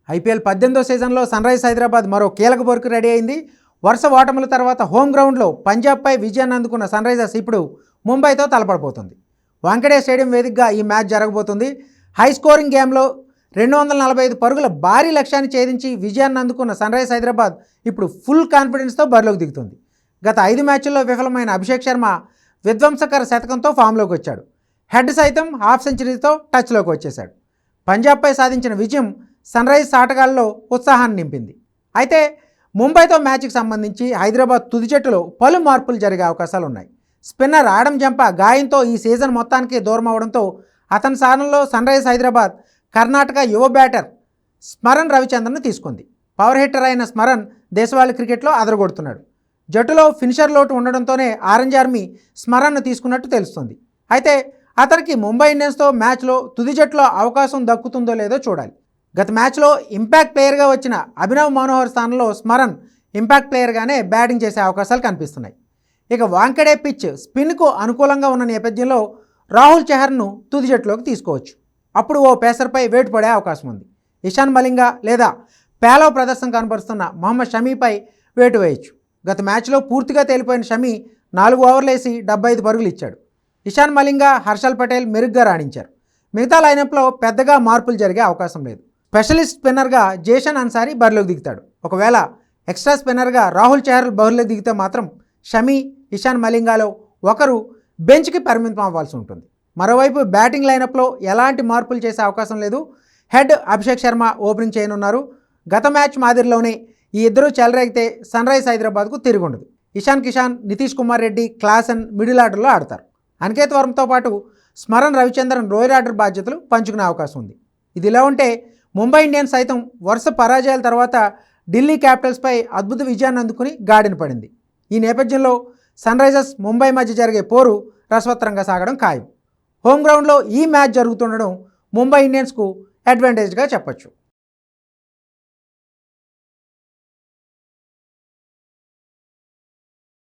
IPL 18వ సీజన్లో sunrise Hyderabad మరో కీలక బోర్కు రెడీ అయింది. వరుస ఓటముల తర్వాత హోమ్ గ్రౌండ్లో పంజాబ్పై విజయాన్ని అందుకున్న సన్రైజర్స్ ఇప్పుడు ముంబైతో తలపడబోతుంది. వాంఖడే స్టేడియం వేదికగా ఈ మ్యాచ్ జరగబోతుంది. హై స్కోరింగ్ గేమ్లో 245 పరుగుల భారీ లక్ష్యాన్ని ఛేదించి విజయాన్ని అందుకున్న సన్రైజ్ హైదరాబాద్ ఇప్పుడు ఫుల్ కాన్ఫిడెన్స్తో బరిలోకి దిగుతుంది. గత 5 మ్యాచ్ల్లో విఫలమైన అభిషేక్ శర్మ విధ్వంసకర శతకంతో ఫామ్లోకి వచ్చాడు. హెడ్ సైతం హాఫ్ సెంచరీతో టచ్లోకి వచ్చేశాడు. పంజాబ్పై సాధించిన విజయం సన్రైజ్ ఆటగాళ్లలో ఉత్సాహాన్ని నింపింది. అయితే ముంబైతో మ్యాచ్కి సంబంధించి హైదరాబాద్ తుది జట్టులో పలు మార్పులు జరిగే అవకాశాలు ఉన్నాయి. స్పిన్నర్ ఆడమ్ జంపా గాయంతో ఈ సీజన్ మొత్తానికి దూరం అవడంతో అతని స్థానంలో సన్రైజ్ హైదరాబాద్ కర్ణాటక యువ బ్యాటర్ స్మరణ్ రవిచంద్రన్ను తీసుకుంది. పవర్ హిట్టర్ అయిన స్మరణ్ దేశవాళీ క్రికెట్లో అదరగొడుతున్నాడు. జట్టులో ఫినిషర్ లోటు ఉండడంతోనే ఆరెంజ్ ఆర్మీ స్మరణ్ను తీసుకున్నట్టు తెలుస్తుంది. అయితే అతనికి ముంబై ఇండియన్స్తో మ్యాచ్లో తుది జట్టులో అవకాశం దక్కుతుందో లేదో చూడాలి. గత మ్యాచ్లో ఇంపాక్ట్ ప్లేయర్గా వచ్చిన అభినవ్ మనోహర్ స్థానంలో స్మరణ్ ఇంపాక్ట్ ప్లేయర్గానే బ్యాటింగ్ చేసే అవకాశాలు కనిపిస్తున్నాయి. ఇక వాంఖడే పిచ్ స్పిన్కు అనుకూలంగా ఉన్న నేపథ్యంలో రాహుల్ చహర్ను తుది జట్టులోకి తీసుకోవచ్చు. అప్పుడు ఓ పేసర్పై వేటు పడే అవకాశం ఉంది. ఇషాన్ మలింగా లేదా పేలవ్ ప్రదర్శన కనబరుస్తున్న మహమ్మద్ షమీపై వేటు వేయచ్చు. గత మ్యాచ్లో పూర్తిగా తేలిపోయిన షమీ 4 ఓవర్లు వేసి 75 పరుగులు ఇచ్చాడు. ఇషాన్ మలింగా, హర్షల్ పటేల్ మెరుగ్గా రాణించారు. మిగతా లైనప్లో పెద్దగా మార్పులు జరిగే అవకాశం లేదు. స్పెషలిస్ట్ స్పిన్నర్గా జేషన్ అన్సారీ బరిలోకి దిగుతాడు. ఒకవేళ ఎక్స్ట్రా స్పిన్నర్గా రాహుల్ చహర్ బరిలోకి దిగితే మాత్రం షమీ, ఇషాన్ మలింగాలో ఒకరు బెంచ్కి పరిమితం అవ్వాల్సి ఉంటుంది. మరోవైపు బ్యాటింగ్ లైనప్లో ఎలాంటి మార్పులు చేసే అవకాశం లేదు. హెడ్ అభిషేక్ శర్మ ఓపెనింగ్ చేయనున్నారు. గత మ్యాచ్ మాదిరిలోనే ఈ ఇద్దరూ చెలరేగితే సన్రైజ్ హైదరాబాద్కు తిరుగుండదు. ఇషాన్ కిషాన్, నితీష్ కుమార్ రెడ్డి, క్లాసన్ మిడిల్ ఆర్డర్లో ఆడతారు. అనికేత్ వర్మతో పాటు స్మరణ్ రవిచంద్రన్ లోయర్ ఆర్డర్ బాధ్యతలు పంచుకునే అవకాశం ఉంది. ఇదిలా ఉంటే ముంబై ఇండియన్స్ సైతం వరుస పరాజయాల తర్వాత ఢిల్లీ క్యాపిటల్స్పై అద్భుత విజయాన్ని అందుకుని గాడిన పడింది. ఈ నేపథ్యంలో సన్రైజర్స్ ముంబై మధ్య జరిగే పోరు రసవత్తరంగా సాగడం ఖాయం. హోమ్ గ్రౌండ్లో ఈ మ్యాచ్ జరుగుతుండడం ముంబై ఇండియన్స్కు అడ్వాంటేజ్గా చెప్పొచ్చు.